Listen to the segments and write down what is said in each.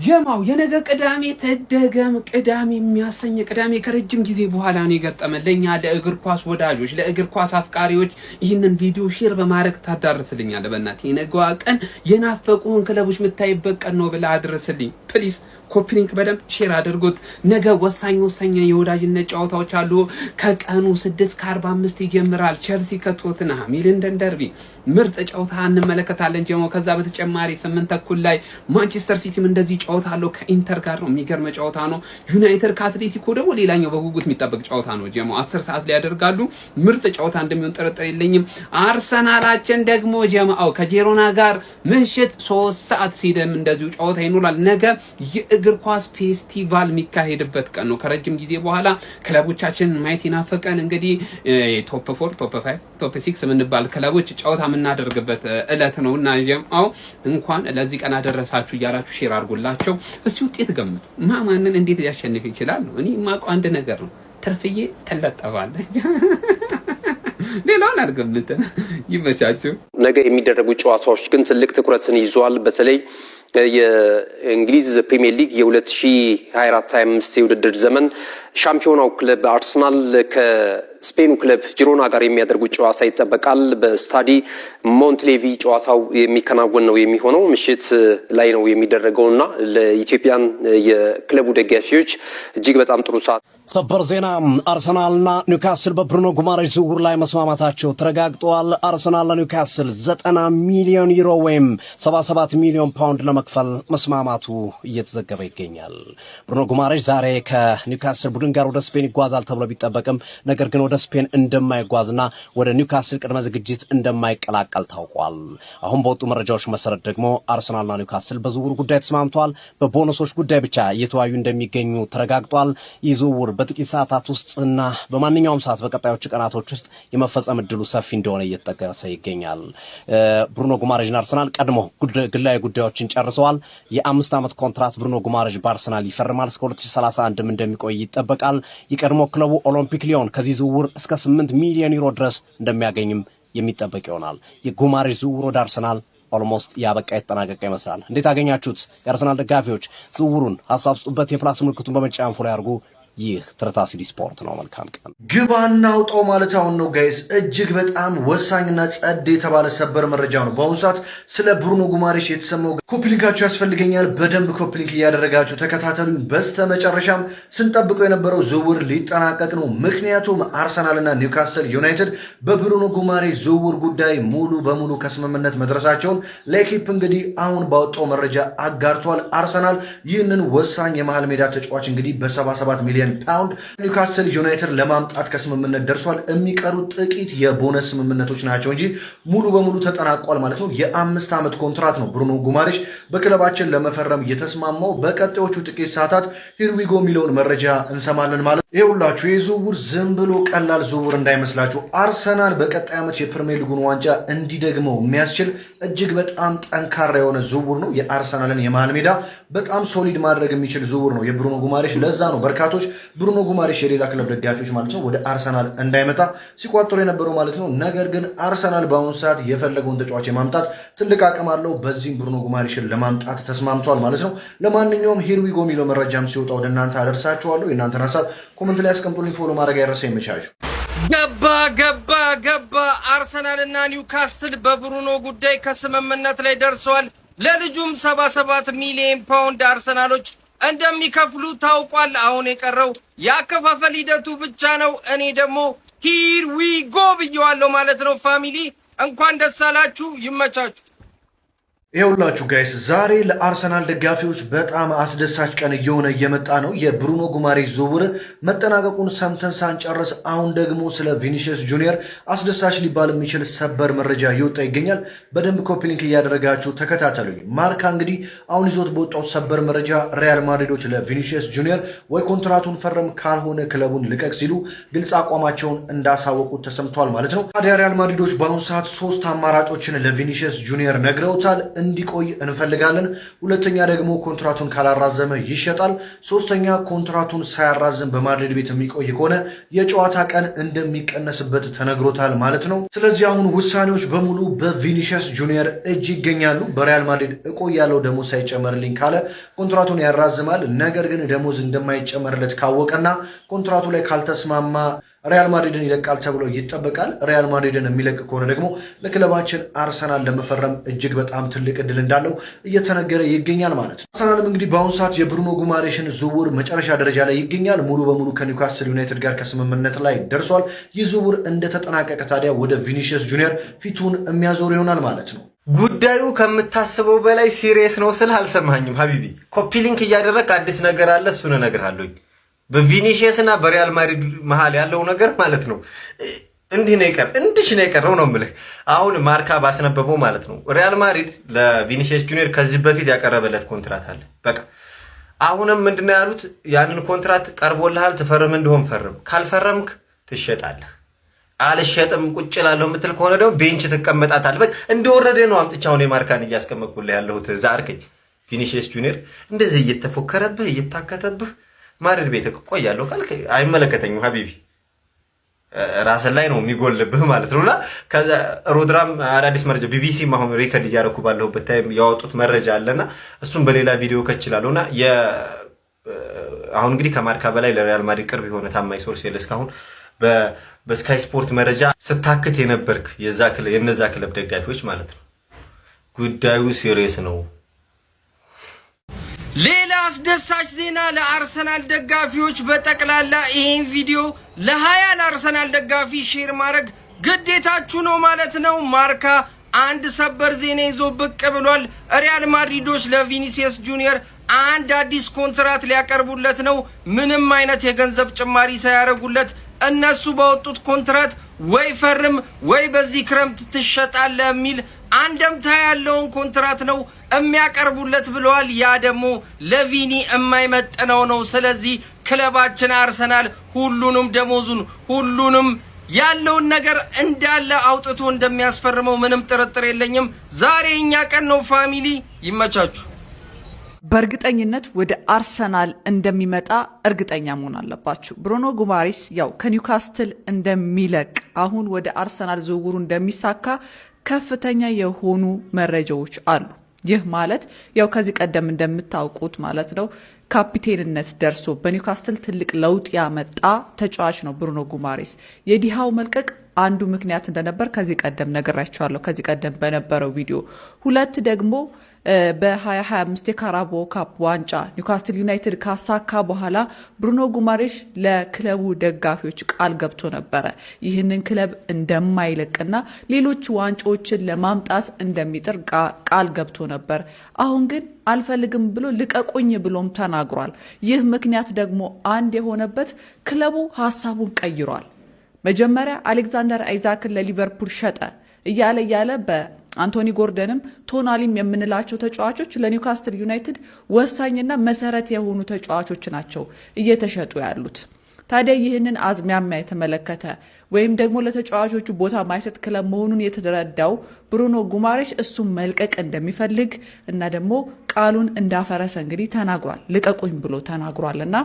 ጀማው የነገ ቅዳሜ ተደገም ቅዳሜ የሚያሰኝ ቅዳሜ ከረጅም ጊዜ በኋላ ነው የገጠመልኝ ለእግር ኳስ ወዳጆች ለእግር ኳስ አፍቃሪዎች ይህንን ቪዲዮ ሼር በማድረግ ታዳርስልኛለህ በእናትህ የነገዋ ቀን የናፈቁን ክለቦች የምታይበት ቀን ነው ብለህ አድርስልኝ ፕሊዝ ኮፒ ሊንክ በደንብ ሼር አድርጉት ነገ ወሳኝ የወዳጅነት ጨዋታዎች አሉ ከቀኑ 6:45 ይጀምራል ቸልሲ ከቶትንሃም ሚለንደን ደርቢ ምርጥ ጨዋታ እንመለከታለን ጀማው ከዛ በተጨማሪ 8 ተኩል ላይ ማንቸስተር ሲቲም እንደዚህ ጨዋታ አለው ከኢንተር ጋር ነው የሚገርም ጨዋታ ነው ዩናይትድ ከአትሌቲኮ ደግሞ ሌላኛው በጉጉት የሚጠበቅ ጨዋታ ነው ጀማው 10 ሰዓት ላይ ያደርጋሉ ምርጥ ጨዋታ እንደሚሆን ጥርጥር የለኝም አርሰናላችን ደግሞ ጀማው ከጄሮና ጋር ምሽት 3 ሰዓት ሲደም እንደዚህ ጨዋታ ይኖራል ነገ የእግር ኳስ ፌስቲቫል የሚካሄድበት ቀን ነው ከረጅም ጊዜ በኋላ ክለቦቻችን ማየት ይናፈቀን እንግዲህ ቶፕ 4 ቶፕ 5 ቶፕ 6 ምንባል ክለቦች ጨዋታ የምናደርግበት እለት ነውና ጀማው እንኳን ለዚህ ቀን አደረሳችሁ እያላችሁ ሼር አድርጉላቸው እስቲ ውጤት ገምቱ ማንን እንዴት ሊያሸንፍ ይችላል ነው እኔ ማውቀው አንድ ነገር ነው ትርፍዬ ተለጠፋለች ሌላውን አድርገምት ይመቻችሁ ነገ የሚደረጉ ጨዋታዎች ግን ትልቅ ትኩረትን ይዟል በተለይ የእንግሊዝ ፕሪሚየር ሊግ የ2024-25 የውድድር ዘመን ሻምፒዮናው ክለብ አርሰናል ከስፔኑ ክለብ ጂሮና ጋር የሚያደርጉት ጨዋታ ይጠበቃል በስታዲ ሞንትሌቪ ጨዋታው የሚከናወን ነው የሚሆነው ምሽት ላይ ነው የሚደረገውና ለኢትዮጵያን የክለቡ ደጋፊዎች እጅግ በጣም ጥሩ ሰዓት ሰበር ዜና አርሰናልና ኒውካስል በብሩኖ ጉማሬሽ ዝውውር ላይ መስማማታቸው ተረጋግጧል አርሰናል ለኒውካስል 90 ሚሊዮን ዩሮ ወይም 77 ሚሊዮን ፓውንድ ለመክፈል መስማማቱ እየተዘገበ ይገኛል ብሩኖ ጉማሬሽ ዛሬ ከኒውካስል ቡድን ጋር ወደ ስፔን ይጓዛል ተብሎ ቢጠበቅም ነገር ግን ወደ ስፔን እንደማይጓዝና ወደ ኒውካስል ቅድመ ዝግጅት እንደማይቀላቀል ታውቋል አሁን በወጡ መረጃዎች መሰረት ደግሞ አርሰናልና ኒውካስል በዝውውሩ ጉዳይ ተስማምተዋል በቦነሶች ጉዳይ ብቻ እየተወያዩ እንደሚገኙ ተረጋግጧል ይዝውውር በጥቂት ሰዓታት ውስጥና በማንኛውም ሰዓት በቀጣዮቹ ቀናቶች ውስጥ የመፈጸም እድሉ ሰፊ እንደሆነ እየተጠቀሰ ይገኛል ብሩኖ ጉማሬሽና አርሰናል ቀድሞ ግላዊ ጉዳዮችን ጨርሰዋል የ5 ዓመት ኮንትራት ብሩኖ ጉማሬሽ በአርሰናል ይፈርማል እስከ 2031 እንደሚቆይ ይጠበቃል የቀድሞ ክለቡ ኦሎምፒክ ሊዮን ከዚህ ዝውውር እስከ 8 ሚሊዮን ዩሮ ድረስ እንደሚያገኝም የሚጠበቅ ይሆናል የጉማሬሽ ዝውውር ወደ አርሰናል ኦልሞስት ያበቃ የተጠናቀቀ ይመስላል እንዴት አገኛችሁት የአርሰናል ደጋፊዎች ዝውውሩን ሐሳብ ስጡበት የፕላስ ምልክቱን በመጫን ፎሎ ያርጉ ይህ ትርታሲዲ ስፖርት ነው መልካም ቀን ግባና አውጣው ማለት አሁን ነው ጋይስ እጅግ በጣም ወሳኝና ጸድ የተባለ ሰበር መረጃ ነው በአሁኑ ሰዓት ስለ ብሩኖ ጉማሬሽ የተሰማው ኮፕሊንካችሁ ያስፈልገኛል በደንብ ኮፕሊንክ እያደረጋችሁ ተከታተሉኝ በስተመጨረሻም ስንጠብቀው የነበረው ዝውውር ሊጠናቀቅ ነው ምክንያቱም አርሰናልና ኒውካስል ዩናይትድ በብሩኖ ጉማሬሽ ዝውውር ጉዳይ ሙሉ በሙሉ ከስምምነት መድረሳቸውን ለኢኪፕ እንግዲህ አሁን ባወጣው መረጃ አጋርቷል አርሰናል ይህንን ወሳኝ የመሃል ሜዳ ተጫዋች እንግዲህ በ77 ሚሊዮን ፓውንድ ኒውካስል ዩናይትድ ለማምጣት ከስምምነት ደርሷል የሚቀሩ ጥቂት የቦነስ ስምምነቶች ናቸው እንጂ ሙሉ በሙሉ ተጠናቋል ማለት ነው የ5 ዓመት ኮንትራት ነው ብሩኖ ጉማሬሽ በክለባችን ለመፈረም የተስማማው በቀጣዮቹ ጥቂት ሰዓታት ሂርዊጎ ሚለውን መረጃ እንሰማለን ማለት ይኸውላችሁ የዝውውር ዝም ብሎ ቀላል ዝውውር እንዳይመስላችሁ አርሰናል በቀጣይ ዓመት የፕሪሚየር ሊጉን ዋንጫ እንዲደግመው የሚያስችል እጅግ በጣም ጠንካራ የሆነ ዝውውር ነው የአርሰናልን የመሃል ሜዳ በጣም ሶሊድ ማድረግ የሚችል ዝውውር ነው የብሩኖ ጉማሬሽ ለዛ ነው በርካቶች ብሩኖ ጉማሬሽ የሌላ ክለብ ደጋፊዎች ማለት ነው ወደ አርሰናል እንዳይመጣ ሲቋጠሩ የነበረው ማለት ነው ነገር ግን አርሰናል በአሁኑ ሰዓት የፈለገውን ተጫዋች የማምጣት ትልቅ አቅም አለው በዚህም ብሩኖ ጉማሬሽን ለማምጣት ተስማምቷል ማለት ነው ለማንኛውም ሂርዊጎ ሚለው መረጃም ሲወጣ ወደ እናንተ አደርሳችኋለሁ የእናንተን ሐሳብ ኮሜንት ላይ አስቀምጡልኝ ፎሎ ማድረግ አይረሳ ይመቻችሁ ገባ አርሰናልና ኒውካስትል በብሩኖ ጉዳይ ከስምምነት ላይ ደርሰዋል ለልጁም 77 ሚሊዮን ፓውንድ አርሰናሎች እንደሚከፍሉ ታውቋል አሁን የቀረው ያከፋፈል ሂደቱ ብቻ ነው እኔ ደግሞ ሂር ዊ ጎ ብየዋለሁ ማለት ነው ፋሚሊ እንኳን ደስ አላችሁ ይመቻችሁ ይኸውላችሁ ጋይስ ዛሬ ለአርሰናል ደጋፊዎች በጣም አስደሳች ቀን እየሆነ እየመጣ ነው የብሩኖ ጉማሬሽ ዝውውር መጠናቀቁን ሰምተን ሳንጨርስ አሁን ደግሞ ስለ ቪኒሲየስ ጁኒየር አስደሳች ሊባል የሚችል ሰበር መረጃ እየወጣ ይገኛል በደንብ ኮፒ ሊንክ እያደረጋችሁ ተከታተሉኝ ማርካ እንግዲህ አሁን ይዞት በወጣው ሰበር መረጃ ሪያል ማድሪዶች ለቪኒሲየስ ጁኒየር ወይ ኮንትራቱን ፈረም ካልሆነ ክለቡን ልቀቅ ሲሉ ግልጽ አቋማቸውን እንዳሳወቁት ተሰምቷል ማለት ነው ታዲያ ሪያል ማድሪዶች በአሁኑ ሰዓት 3 አማራጮችን ለቪኒሲየስ ጁኒየር ነግረውታል እንዲቆይ እንፈልጋለን። ሁለተኛ ደግሞ ኮንትራቱን ካላራዘመ ይሸጣል። ሶስተኛ ኮንትራቱን ሳያራዝም በማድሪድ ቤት የሚቆይ ከሆነ የጨዋታ ቀን እንደሚቀነስበት ተነግሮታል ማለት ነው። ስለዚህ አሁን ውሳኔዎች በሙሉ በቪኒሲየስ ጁኒየር እጅ ይገኛሉ። በሪያል ማድሪድ እቆያለሁ ደሞዝ ሳይጨመርልኝ ካለ ኮንትራቱን ያራዝማል። ነገር ግን ደሞዝ እንደማይጨመርለት ካወቀና ኮንትራቱ ላይ ካልተስማማ ሪያል ማድሪድን ይለቃል ተብሎ ይጠበቃል። ሪያል ማድሪድን የሚለቅ ከሆነ ደግሞ ለክለባችን አርሰናል ለመፈረም እጅግ በጣም ትልቅ እድል እንዳለው እየተነገረ ይገኛል ማለት ነው። አርሰናልም እንግዲህ በአሁኑ ሰዓት የብሩኖ ጉማሬሽን ዝውውር መጨረሻ ደረጃ ላይ ይገኛል። ሙሉ በሙሉ ከኒውካስትል ዩናይትድ ጋር ከስምምነት ላይ ደርሷል። ይህ ዝውውር እንደተጠናቀቀ ታዲያ ወደ ቪኒሲየስ ጁኒየር ፊቱን የሚያዞር ይሆናል ማለት ነው። ጉዳዩ ከምታስበው በላይ ሲሪየስ ነው ስል አልሰማኝም ሀቢቢ። ኮፒ ሊንክ እያደረግ አዲስ ነገር አለ፣ እሱን እነግርሃለሁ። በቪኒሲየስ እና በሪያል ማድሪድ መሃል ያለው ነገር ማለት ነው እንዲህ ነው የቀረው ነው የምልህ። አሁን ማርካ ባስነበበው ማለት ነው ሪያል ማድሪድ ለቪኒሲየስ ጁኒየር ከዚህ በፊት ያቀረበለት ኮንትራት አለ። በቃ አሁንም ምንድነው ያሉት? ያንን ኮንትራት ቀርቦልሃል፣ ትፈርም እንደሆን ፈርም፣ ካልፈረምክ ትሸጣለህ። አልሸጥም ቁጭ እላለሁ የምትል ከሆነ ደግሞ ቤንች ትቀመጣታለህ። በቃ እንደወረደ ነው አምጥቼ አሁን የማርካን እያስቀመጥኩልህ ያለሁት። ዛርከኝ ቪኒሲየስ ጁኒየር እንደዚህ እየተፎከረብህ እየታከተብህ ማድሪድ ቤት ቆያለሁ ካልክ አይመለከተኝም ሀቢቢ። ራስ ላይ ነው የሚጎልብህ ማለት ነውና ከዛ ሮድራም አዳዲስ መረጃ ቢቢሲ አሁን ሪከርድ እያደረኩ ባለሁበት ታይም ያወጡት መረጃ አለና እሱም በሌላ ቪዲዮ ከችላለውና አሁን እንግዲህ ከማርካ በላይ ለሪያል ማድሪድ ቅርብ የሆነ ታማኝ ሶርስ የለ እስካሁን በስካይ ስፖርት መረጃ ስታክት የነበርክ የነዛ ክለብ ደጋፊዎች ማለት ነው። ጉዳዩ ሲሪየስ ነው። ሌላ አስደሳች ዜና ለአርሰናል ደጋፊዎች በጠቅላላ ይሄን ቪዲዮ ለ20 ለአርሰናል ደጋፊ ሼር ማድረግ ግዴታችሁ ነው ማለት ነው። ማርካ አንድ ሰበር ዜና ይዞ ብቅ ብሏል። ሪያል ማድሪዶች ለቪኒሲየስ ጁኒየር አንድ አዲስ ኮንትራት ሊያቀርቡለት ነው። ምንም አይነት የገንዘብ ጭማሪ ሳያደርጉለት እነሱ ባወጡት ኮንትራት ወይ ፈርም ወይ በዚህ ክረምት ትሸጣለህ የሚል አንደምታ ያለውን ኮንትራት ነው የሚያቀርቡለት ብለዋል። ያ ደግሞ ለቪኒ የማይመጥነው ነው። ስለዚህ ክለባችን አርሰናል ሁሉንም ደሞዙን ሁሉንም ያለውን ነገር እንዳለ አውጥቶ እንደሚያስፈርመው ምንም ጥርጥር የለኝም። ዛሬ እኛ ቀን ነው። ፋሚሊ ይመቻችሁ። በእርግጠኝነት ወደ አርሰናል እንደሚመጣ እርግጠኛ መሆን አለባችሁ። ብሩኖ ጉማሬሽ ያው ከኒውካስትል እንደሚለቅ አሁን ወደ አርሰናል ዝውውሩ እንደሚሳካ ከፍተኛ የሆኑ መረጃዎች አሉ። ይህ ማለት ያው ከዚህ ቀደም እንደምታውቁት ማለት ነው ካፒቴንነት ደርሶ በኒውካስትል ትልቅ ለውጥ ያመጣ ተጫዋች ነው ብሩኖ ጉማሬሽ። የዲሃው መልቀቅ አንዱ ምክንያት እንደነበር ከዚህ ቀደም ነግራችኋለሁ፣ ከዚህ ቀደም በነበረው ቪዲዮ። ሁለት ደግሞ በ2025 የካራቦ ካፕ ዋንጫ ኒውካስትል ዩናይትድ ካሳካ በኋላ ብሩኖ ጉማሬሽ ለክለቡ ደጋፊዎች ቃል ገብቶ ነበረ ይህንን ክለብ እንደማይለቅና ሌሎች ዋንጫዎችን ለማምጣት እንደሚጥር ቃል ገብቶ ነበር። አሁን ግን አልፈልግም ብሎ ልቀቁኝ ብሎም ተናግሯል። ይህ ምክንያት ደግሞ አንድ የሆነበት ክለቡ ሀሳቡን ቀይሯል። መጀመሪያ አሌክዛንደር አይዛክን ለሊቨርፑል ሸጠ እያለ አንቶኒ ጎርደንም ቶናሊም የምንላቸው ተጫዋቾች ለኒውካስትል ዩናይትድ ወሳኝና መሰረት የሆኑ ተጫዋቾች ናቸው እየተሸጡ ያሉት። ታዲያ ይህንን አዝማሚያ የተመለከተ ወይም ደግሞ ለተጫዋቾቹ ቦታ ማይሰጥ ክለብ መሆኑን የተረዳው ብሩኖ ጉማሬሽ እሱም መልቀቅ እንደሚፈልግ እና ደግሞ ቃሉን እንዳፈረሰ እንግዲህ ተናግሯል። ልቀቁኝ ብሎ ተናግሯልና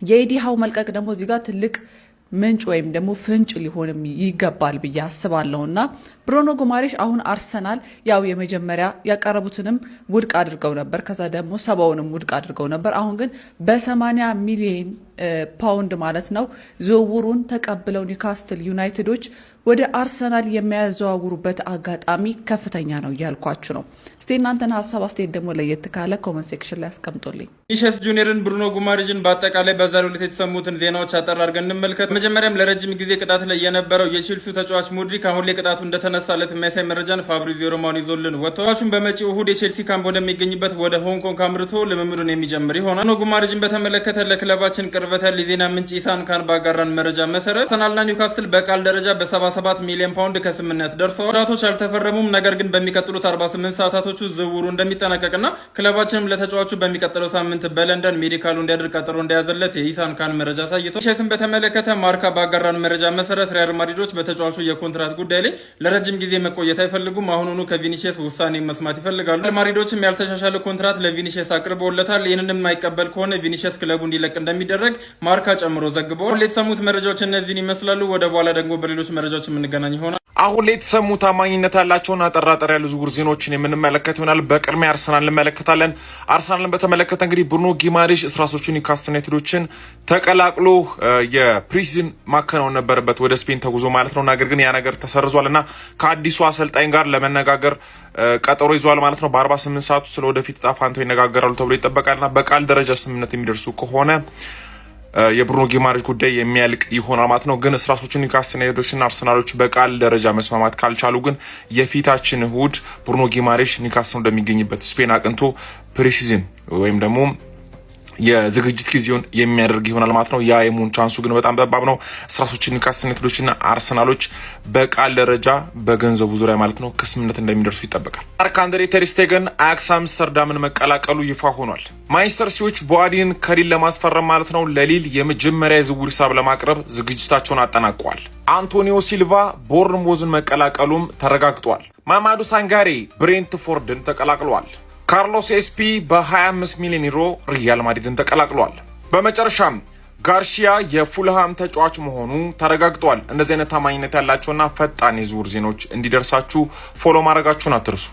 የኤዲሃው መልቀቅ ደግሞ እዚህ ጋር ትልቅ ምንጭ ወይም ደግሞ ፍንጭ ሊሆንም ይገባል ብዬ አስባለሁና ብሩኖ ጉማሬሽ አሁን አርሰናል ያው የመጀመሪያ ያቀረቡትንም ውድቅ አድርገው ነበር፣ ከዛ ደግሞ 70ንም ውድቅ አድርገው ነበር። አሁን ግን በ80 ሚሊዮን ፓውንድ ማለት ነው ዝውውሩን ተቀብለው ኒውካስትል ዩናይትዶች ወደ አርሰናል የሚያዘዋውሩበት አጋጣሚ ከፍተኛ ነው እያልኳችሁ ነው። እስቲ እናንተን ሀሳብ አስተያየት ደግሞ ለየት ካለ ኮመንት ሴክሽን ላይ አስቀምጡልኝ። ቪኒሲየስ ጁኒየርን ብሩኖ ጉማሬሽን በአጠቃላይ በዛሬው ዕለት የተሰሙትን ዜናዎች አጠር አድርገን እንመልከት። መጀመሪያም ለረጅም ጊዜ ቅጣት ላይ የነበረው የቼልሲው ተጫዋች ሙድሪክ አሁን ላይ ቅጣቱ እንደተነሳለት የሚያሳይ መረጃን ፋብሪዚዮ ሮማኖ ይዞልን ወጥቷል። ተጫዋቹን በመጪው እሁድ የቼልሲ ካምፕ ወደሚገኝበት ወደ ሆንግ ኮንግ አምርቶ ልምምዱን የሚጀምር ይሆናል። ብሩኖ ጉማሬሽን በተመለከተ ለክለባችን ቅርበት ያለ የዜና ምንጭ ኢሳን ካን ባጋራን መረጃ መሰረት አርሰናልና ኒውካስትል በቃል ደረጃ በ ለ77 ሚሊዮን ፓውንድ ከስምምነት ደርሰዋል። ኮንትራቶች አልተፈረሙም። ነገር ግን በሚቀጥሉት 48 ሰዓታቶቹ ዝውውሩ እንደሚጠናቀቅና ክለባችንም ለተጫዋቹ በሚቀጥለው ሳምንት በለንደን ሜዲካሉ እንዲያደርግ ቀጠሮ እንደያዘለት የኢሳን ካን መረጃ አሳይቷል። ቪኒሺየስን በተመለከተ ማርካ ባጋራን መረጃ መሰረት ሪያል ማድሪዶች በተጫዋቹ የኮንትራት ጉዳይ ላይ ለረጅም ጊዜ መቆየት አይፈልጉም። አሁኑኑ ከቪኒሺየስ ውሳኔ መስማት ይፈልጋሉ። ሪያል ማድሪዶችም ያልተሻሻለ ኮንትራት ለቪኒሺየስ አቅርበውለታል። ይህንንም የማይቀበል ከሆነ ቪኒሺየስ ክለቡ እንዲለቅ እንደሚደረግ ማርካ ጨምሮ ዘግበዋል። የተሰሙት መረጃዎች እነዚህን ይመስላሉ። ወደ በኋላ ደግሞ በሌሎች መረጃዎች የምንገናኝ ይሆናል። አሁን ላይ የተሰሙ ታማኝነት ያላቸውና አጠራጣሪ ያሉ ዝውውር ዜናዎችን የምንመለከት ይሆናል። በቅድሚያ አርሰናል እንመለከታለን። አርሰናልን በተመለከተ እንግዲህ ብሩኖ ጊማሬሽ ስትራሶቹን ኒውካስትል ዩናይትዶችን ተቀላቅሎ የፕሪሲዝን ማከናወን ነበረበት ወደ ስፔን ተጉዞ ማለት ነው። ነገር ግን ያ ነገር ተሰርዟል እና ከአዲሱ አሰልጣኝ ጋር ለመነጋገር ቀጠሮ ይዟል ማለት ነው። በ48 ሰዓቱ ስለ ወደፊት ዕጣ ፈንታው ይነጋገራሉ ተብሎ ይጠበቃልና በቃል ደረጃ ስምምነት የሚደርሱ ከሆነ የብሩኖ ጊማሬሽ ጉዳይ የሚያልቅ ይሆናል ማለት ነው። ግን ስትራሶቹ ኒውካስትል ዩናይትዶችና አርሰናሎች በቃል ደረጃ መስማማት ካልቻሉ ግን የፊታችን እሁድ ብሩኖ ጊማሬሽ ኒውካስትል እንደሚገኝበት ስፔን አቅንቶ ፕሪሲዝን ወይም ደግሞ የዝግጅት ጊዜውን የሚያደርግ ይሆናል ማለት ነው። ያ የመሆን ቻንሱ ግን በጣም ጠባብ ነው። ስትራሶቹ ኒውካስትል ዩናይትዶችና አርሰናሎች በቃል ደረጃ በገንዘቡ ዙሪያ ማለት ነው ከስምምነት እንደሚደርሱ ይጠበቃል። ማርክ-አንድሬ ተር ስቴገን አያክስ አምስተርዳምን መቀላቀሉ ይፋ ሆኗል። ማንቸስተር ሲቲዎች ቦአዲንን ከሊል ለማስፈረም ማለት ነው ለሊል የመጀመሪያ የዝውውር ሂሳብ ለማቅረብ ዝግጅታቸውን አጠናቀዋል። አንቶኒዮ ሲልቫ ቦርንሞዝን መቀላቀሉም ተረጋግጧል። ማማዱ ሳንጋሬ ብሬንትፎርድን ተቀላቅሏል። ካርሎስ ኤስፒ በ25 ሚሊዮን ዩሮ ሪያል ማድሪድን ተቀላቅሏል። በመጨረሻም ጋርሺያ የፉልሃም ተጫዋች መሆኑ ተረጋግጧል። እንደዚህ አይነት ታማኝነት ያላቸውና ፈጣን የዝውውር ዜናዎች እንዲደርሳችሁ ፎሎ ማድረጋችሁን አትርሱ።